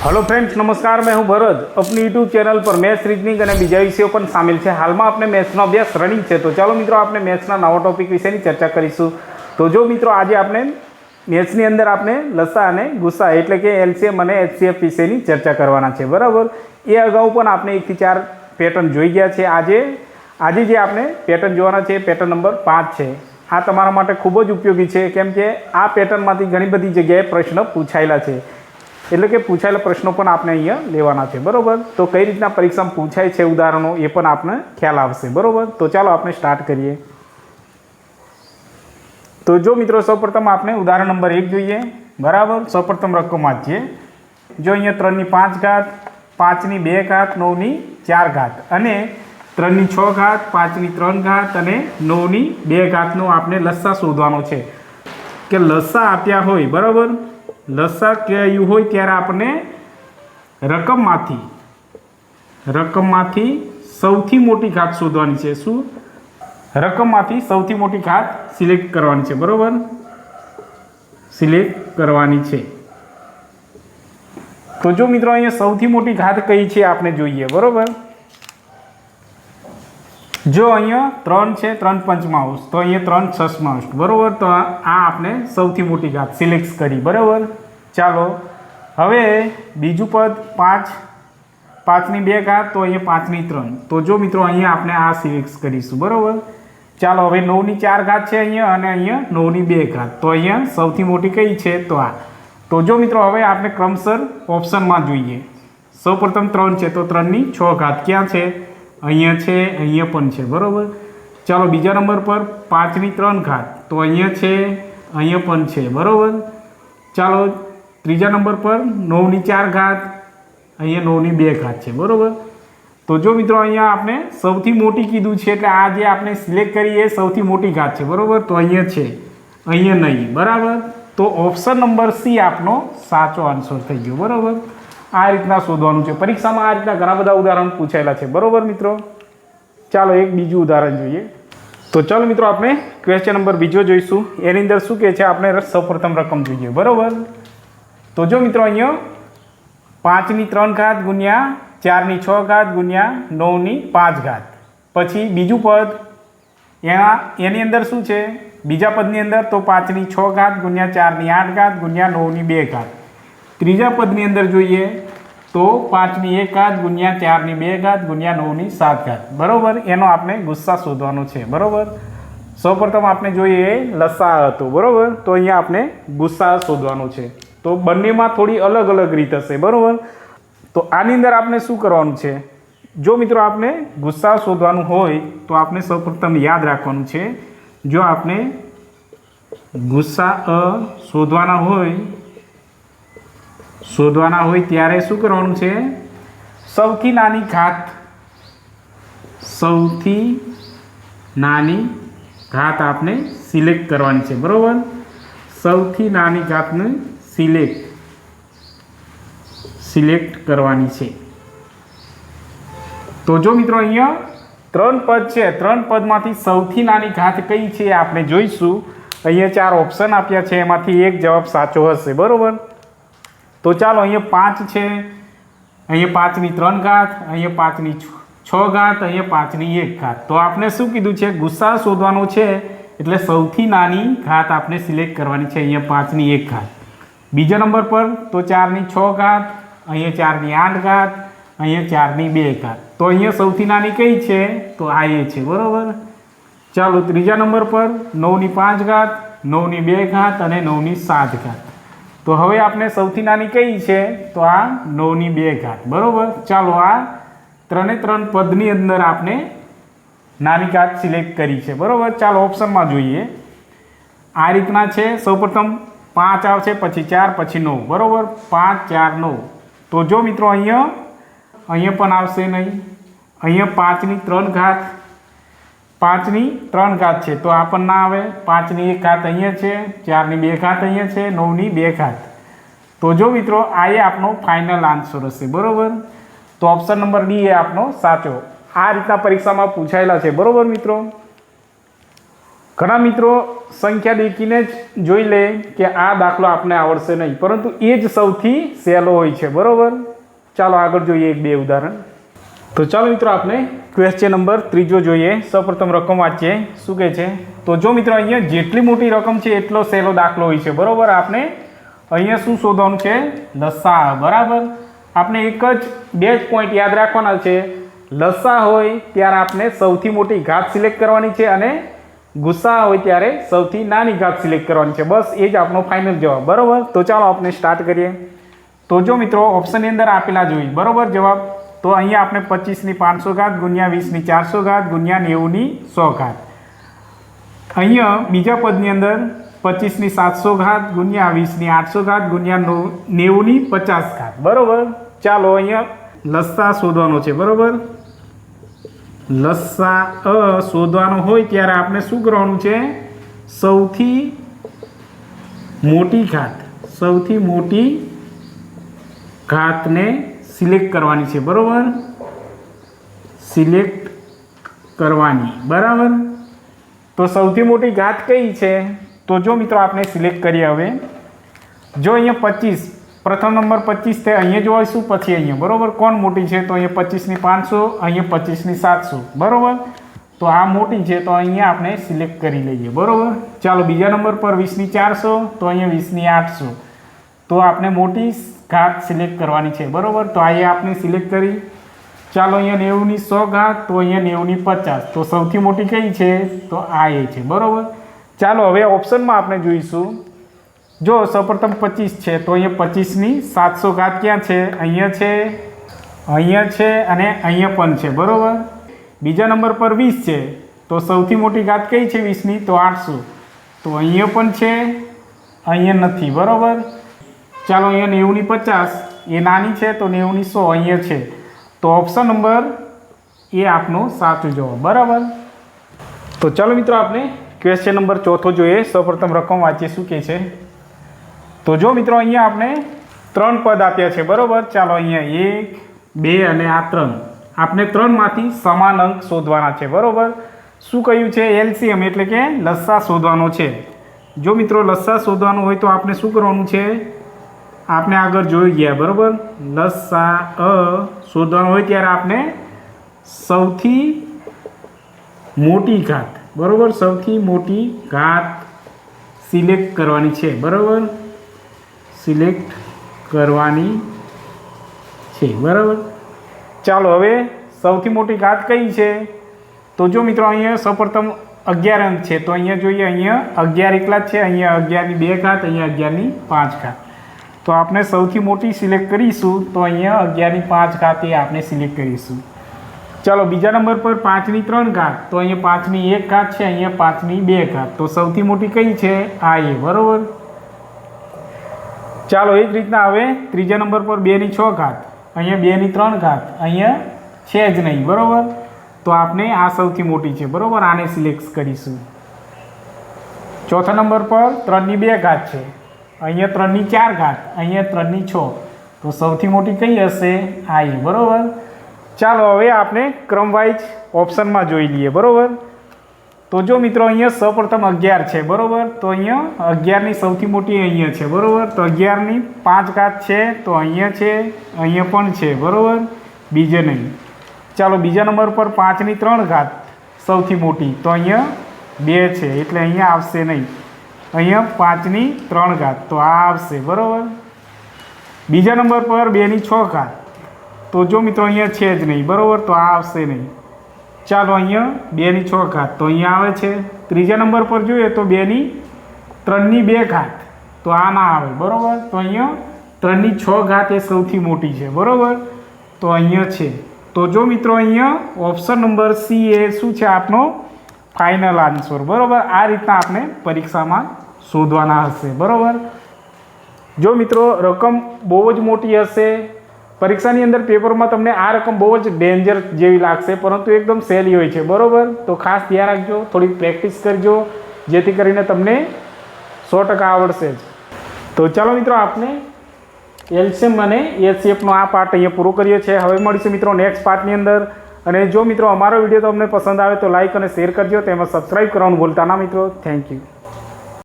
Hello friends, नमस्कार। मैं हूं भरत। अपनी यूट्यूब चैनल पर मैथ्स, रीजनिंग और बीजा विषयों पर शामिल है। हाल में आपने मैथ्स अभ्यास रनिंग है, तो चलो मित्रों आपने मैथ्स नवा टॉपिक विषय चर्चा करीशू। तो जो मित्रों आज आपने मैथ्स अंदर आपने लसा और गुस्सा एटले के एलसीएम और एचसीएफ विषय चर्चा करवाना है, बराबर। ये अगाऊ पण आपने 1 થી 4 पेटर्न जोई गया है। आज जे आपने पेटर्न जोवाना है पेटर्न नंबर 5 है। आ तमारा माटे खूब ज उपयोगी है, केम के आ पेटर्न मांथी घणी बधी जग्याए प्रश्न पूछायेला है, एटले के पूछायेला प्रश्नों पण आपने अहींया लेवाना है, बराबर। तो कई रीतना परीक्षा में पूछाय है उदाहरणों ये पण आपने ख्याल आवशे, बराबर। तो चलो आपने स्टार्ट करिए। तो जो मित्रों सौप्रथम आपने उदाहरण नंबर 1 जोईए, बराबर। सौप्रथम रकम वांचीए। जो अहींया 3 ની 5 घात, 5 ની 2 घात, 9 ની 4 घात अने 3 ની 6 घात, 5 ની 3 घात अने 9 ની 2 घातनो आपने लस्सा शोधवानो छे। के लस्सा आप्या होय, बराबर। लस्सा कह्युं होय त्यारे आपने रकममांथी सौथी मोटी घात शोधवानी छे। शुं? रकममांथी सौथी मोटी घात सिलेक्ट करवानी छे, बराबर। सिलेक्ट करवानी छे। तो जो मित्रों अहींया सौथी मोटी घात कई छे आपने जोईए, बराबर। जो अहींया 3 छे 3 पंचमांश, तो अहींया 3 छठमांश, बराबर। तो आ आपने सौथी मोटी घात सिलेक्ट करी, बराबर। चालो हवे बीजू पद 5 ની 2 घात, तो अहींया 5 ની 3। तो जो मित्रों अहींया आपने आ सिलेक्ट करीशुं, बराबर। चालो हवे 9 ની 4 घात छे अहींया अने अहींया 9 ની 2 घात, तो अहींया सौथी मोटी कई छे? तो आ। तो जो मित्रों हवे आपने क्रमशर ऑप्शन में जोईए। सौप्रथम 3 छे, तो 3 ની 6 घात क्यां छे? अहींया छे, अहींया पण छे, बराबर। चालो बीजा नंबर पर 5 ની 3 घात, तो अहींया छे, अहींया पण छे, बराबर। चालो त्रीजा नंबर पर 9 ની 4 घात, अहींया 9 ની 2 घात छे, बराबर। तो जो मित्रों अहींया आपने सौथी मोटी कीधुं छे एटले आ जे आपने सिलेक्ट करी ए सौथी मोटी घात छे, बराबर। तो अहींया छे, अहींया नहीं, बराबर। तो ऑप्शन नंबर सी आपनो साचो आंसर थई गयो, बराबर। आ रीतना शोधवानुं छे। परीक्षामां आ रीतना घणा बधा उदाहरण पूछायेला छे, बराबर मित्रों। चालो एक बीजું उदाहरण जोईए। तो चलो मित्रों आपने क्वेश्चन नंबर बीजो जोईशुं। एनी अंदर शुं कहे छे आपणे सौप्रथम रकम जोईए, बराबर। तो जो मित्रों अहींया 5 ની 3 घात गुण्या 4 ની 6 घात गुण्या 9 ની 5 घात, पछी बीजू पद एनी अंदर शुं छे? बीजा पदनी अंदर तो 5 ની 6 घात गुण्या 4 ની 8 घात गुण्या 9 ની 2 घात। त्रीजा पदनी अंदर जोईए तो 5 ની 1 घात गुण्या 4 ની 2 घात गुण्या 9 ની 7 घात, बराबर। एनो आपने गुस्सा शोधवानो छे, बराबर। सौप्रथम आपने जोईए लस्सा हतो, बराबर। तो अहींया आपने गुस्सा शोधवानो छे। तो बंनेमां थोड़ी अलग अलग रीत हशे, बराबर। तो आनी अंदर आपने शुं करवानुं छे? जो मित्रों आपने गुस्सा शोधवानुं होय तो आपने सौप्रथम याद राखवानुं छे, जो आपने गुस्सा शोधवाना होय त्यारे शुं करवानुं छे? सौथी नानी घात आपने सिलेक्ट करवानी छे, बराबर। सौथी नानी घातने सिलेक्ट करवानी छे। तो जो मित्रों अहींया 3 पद छे, 3 पदमांथी सौथी नानी घात कई छे आपणे जोईशुं। अहींया 4 ऑप्शन आप्या छे, एमांथी एक जवाब साचो हशे, बराबर। तो चालो अहींया 5 छे, अहींया 5 ની 3 घात, अहींया 5 ની 6 घात, अहींया 5 ની 1 घात। तो आपने शुं कीधुं छे? गुस्सा शोधवानो छे एटले सौथी नानी घात आपने सिलेक्ट करवानी छे, अहींया 5 ની 1 घात। बीजा नंबर पर तो 4 ની 6 घात, अहींया 4 ની 8 घात, अहींया 4 ની 2 घात। तो अहींया सौथी नानी कई छे? तो आ ए छे, बराबर। चालो त्रीजा नंबर पर 9 ની 5 घात, 9 ની 2 घात अने 9 ની 7 घात। तो हवे आपने सौथी नानी कई छे? तो आ 9 ની 2 घात, बराबर। चालो आ 3 पदनी अंदर आपने नानी घात सिलेक्ट करी छे, बराबर। चालो ऑप्शन में जोईए। आ रीतना छे। सौप्रथम 5 आवशे, पछी 4, पछी 9, बराबर। 5 4 9। तो जो मित्रों अहींया पण आवशे नहीं। अहींया 5 ની 3 घात, 5 ની 3 घात छे, तो आ पण ना आवे। 5 ની 1 घात अहींया छे, 4 ની 2 घात अहींया छे, 9 ની 2 घात। तो जो मित्रों आ ए आपनो फाइनल आंसर हशे, बराबर। तो ऑप्शन नंबर डी ए आपनो साचो। आ रीतना परीक्षा में पूछायेला छे, बराबर मित्रों। ઘણા મિત્રો સંખ્યા દેખીને જ જોઈ લે કે આ દાખલો આપણે આવડશે નહીં, પરંતુ એ જ સૌથી સહેલો હોય છે, બરાબર. ચાલો આગળ જોઈએ એક બે ઉદાહરણ. તો ચાલો મિત્રો આપણે ક્વેશ્ચન નંબર 3 જોઈએ. સૌપ્રથમ રકમ વાંચીએ. શું કહે છે? તો જો મિત્રો અહીંયા જેટલી મોટી રકમ છે એટલો સહેલો દાખલો હોય છે, બરાબર. આપણે અહીંયા શું શોધવાનું છે? લસા, બરાબર. આપણે એક જ બે જ પોઈન્ટ યાદ રાખવાના છે. લસા હોય ત્યારે આપણે સૌથી મોટી ઘાત સિલેક્ટ કરવાની છે અને ગુસ્સા હોય ત્યારે સૌથી નાની ઘાત સિલેક્ટ કરવાની છે. બસ એ જ આપણો ફાઇનલ જવાબ, બરાબર. તો ચાલો આપણે સ્ટાર્ટ કરીએ. તો જો મિત્રો ઓપ્શનની અંદર આપેલા જોઈએ, બરાબર જવાબ. તો અહીંયા આપણે 25 ની 500 ઘાત ગુણ્યા 20 ની 400 ઘાત ગુણ્યા 90 ની 100 ઘાત. અહીંયા બીજા પદની અંદર 25 ની 700 ઘાત ગુણ્યા 20 ની 800 ઘાત ગુણ્યા 90 ની 50 ઘાત, બરાબર. ચાલો અહીંયા લસા શોધવાનો છે, બરાબર. લસા શોધવાનો હોય ત્યારે આપણે શું કરવાનું છે? સૌથી મોટી ઘાતને સિલેક્ટ કરવાની છે, બરાબર. સિલેક્ટ કરવાની, બરાબર. તો સૌથી મોટી ઘાત કઈ છે? તો જો મિત્રો આપણે સિલેક્ટ કરીએ. હવે જો અહીંયા 25 પ્રથમ નંબર 25 છે, અહીંયા જોઈશું, પછી અહીંયા, બરાબર. કોણ મોટી છે? તો અહીંયા 25 ની 500, અહીંયા 25 ની 700, બરાબર. તો આ મોટી છે તો અહીંયા આપણે સિલેક્ટ કરી લઈએ, બરાબર. ચાલો બીજા નંબર પર 20 ની 400, તો અહીંયા 20 ની 800. તો આપણે મોટી ઘાત સિલેક્ટ કરવાની છે, બરાબર. તો અહીંયા આપણે સિલેક્ટ કરી. ચાલો અહીંયા 90 ની 100 ઘાત, તો અહીંયા 90 ની 50. તો સૌથી મોટી કઈ છે? તો આ એ છે, બરાબર. ચાલો હવે ઓપ્શનમાં આપણે જોઈશું. જો સૌપ્રથમ 25 છે તો અહીંયા 25 ની 700 ઘાત ક્યાં છે? અહીંયા છે અને અહીંયા પણ છે, બરાબર. બીજા નંબર પર 20 છે તો સૌથી મોટી ઘાત કઈ છે 20 ની? તો 800. તો અહીંયા પણ છે, અહીંયા નથી, બરાબર. ચાલો અહીંયા 90 ની 50 એ નાની છે તો 90 ની 100 અહીંયા છે. તો ઓપ્શન નંબર એ આપનો સાચો જવાબ, બરાબર. તો ચાલો મિત્રો આપણે ક્વેશ્ચન નંબર 4 જોઈએ. સૌપ્રથમ રકમ વાંચીએ. શું કહે છે? તો જો મિત્રો અહીંયા આપણે 3 પદ આપ્યા છે, બરાબર. ચાલો અહીંયા 1 2 અને આ 3. આપણે 3 માંથી સમાન અંક શોધવાના છે, બરાબર. શું કહ્યું છે? એલસીએમ એટલે કે લસા શોધવાનો છે. જો મિત્રો લસા શોધવાનો હોય તો આપણે શું કરવાનું છે? આપણે આગળ જોઈ ગયા, બરાબર. લસા શોધવાનો હોય ત્યારે આપણે સૌથી મોટી ઘાત, બરાબર, સૌથી મોટી ઘાત સિલેક્ટ કરવાની છે, બરાબર. સિલેક્ટ કરવાની છે, બરાબર. ચાલો હવે સૌથી મોટી ઘાત કઈ છે? તો જો મિત્રો અહીંયા સૌપ્રથમ 11 અંક છે તો અહીંયા જોઈએ. અહીંયા 11 એકલા જ છે, અહીંયા 11 ની 2 ઘાત, અહીંયા 11 ની 5 ઘાત. તો આપણે સૌથી મોટી સિલેક્ટ કરીશું. તો અહીંયા 11 ની 5 ઘાત એ આપણે સિલેક્ટ કરીશું. ચાલો બીજા નંબર પર 5 ની 3 ઘાત, તો અહીંયા 5 ની 1 ઘાત છે, અહીંયા 5 ની 2 ઘાત. તો સૌથી મોટી કઈ છે? આ એ, બરાબર. ચાલો એ જ રીતના હવે ત્રીજા નંબર પર 2 ની 6 ઘાત, અહીંયા 2 ની 3 ઘાત, અહીંયા છે જ નહીં, બરાબર. તો આપણે આ સૌથી મોટી છે, બરાબર. આને સિલેક્ટ કરીશું. ચોથા નંબર પર 3 ની 2 ઘાત છે, અહીંયા 3 ની 4 ઘાત, અહીંયા 3 ની 6. તો સૌથી મોટી કઈ હશે? આ એ, બરાબર. ચાલો હવે આપણે ક્રમવાઇઝ ઓપ્શનમાં જોઈ લઈએ, બરાબર. તો જો મિત્રો અહીંયા સૌપ્રથમ 11 છે, બરાબર. તો અહીંયા 11 ની સૌથી મોટી અહીંયા છે, બરાબર. તો 11 ની 5 ઘાત છે તો અહીંયા છે, અહીંયા પણ છે, બરાબર. બીજે નહીં. ચાલો બીજા નંબર પર 5 ની 3 ઘાત સૌથી મોટી, તો અહીંયા 2 છે એટલે અહીંયા આવશે નહીં. અહીંયા 5 ની 3 ઘાત, તો આ આવશે, બરાબર. બીજા નંબર પર 2 ની 6 ઘાત, તો જો મિત્રો અહીંયા છે જ નહીં, બરાબર. તો આ આવશે નહીં. ચાલો અહીંયા 2 ની 6 ઘાત, તો અહીંયા આવે છે. ત્રીજા નંબર પર જોઈએ તો 3 ની 2 ઘાત, તો આ ના આવે, બરાબર. તો અહીંયા 3 ની 6 ઘાત એ સૌથી મોટી છે, બરાબર. તો અહીંયા છે. તો જો મિત્રો અહીંયા ઓપ્શન નંબર સી એ શું છે? આપનો ફાઇનલ આન્સર, બરાબર. આ રીતના આપણે પરીક્ષામાં શોધવાના હશે, બરાબર. જો મિત્રો રકમ બહુ જ મોટી હશે, પરીક્ષાની અંદર પેપરમાં તમને આ રકમ બહુ જ ડેન્જર જેવી લાગશે, પરંતુ એકદમ સહેલી હોય છે, બરાબર. તો ખાસ ધ્યાન રાખજો, થોડીક પ્રેક્ટિસ કરજો, જેથી કરીને તમને 100% આવડશે જ. તો ચાલો મિત્રો આપણે એલસીએમ અને એચસીએફનો આ પાર્ટ અહીંયા પૂરો કરીએ છીએ. હવે મળીશું મિત્રો નેક્સ્ટ પાર્ટની અંદર. અને જો મિત્રો અમારો વિડીયો તમને પસંદ આવે તો લાઇક અને શેર કરજો, તેમજ સબસ્ક્રાઈબ કરવાનું ભૂલતા ના મિત્રો. Thank you.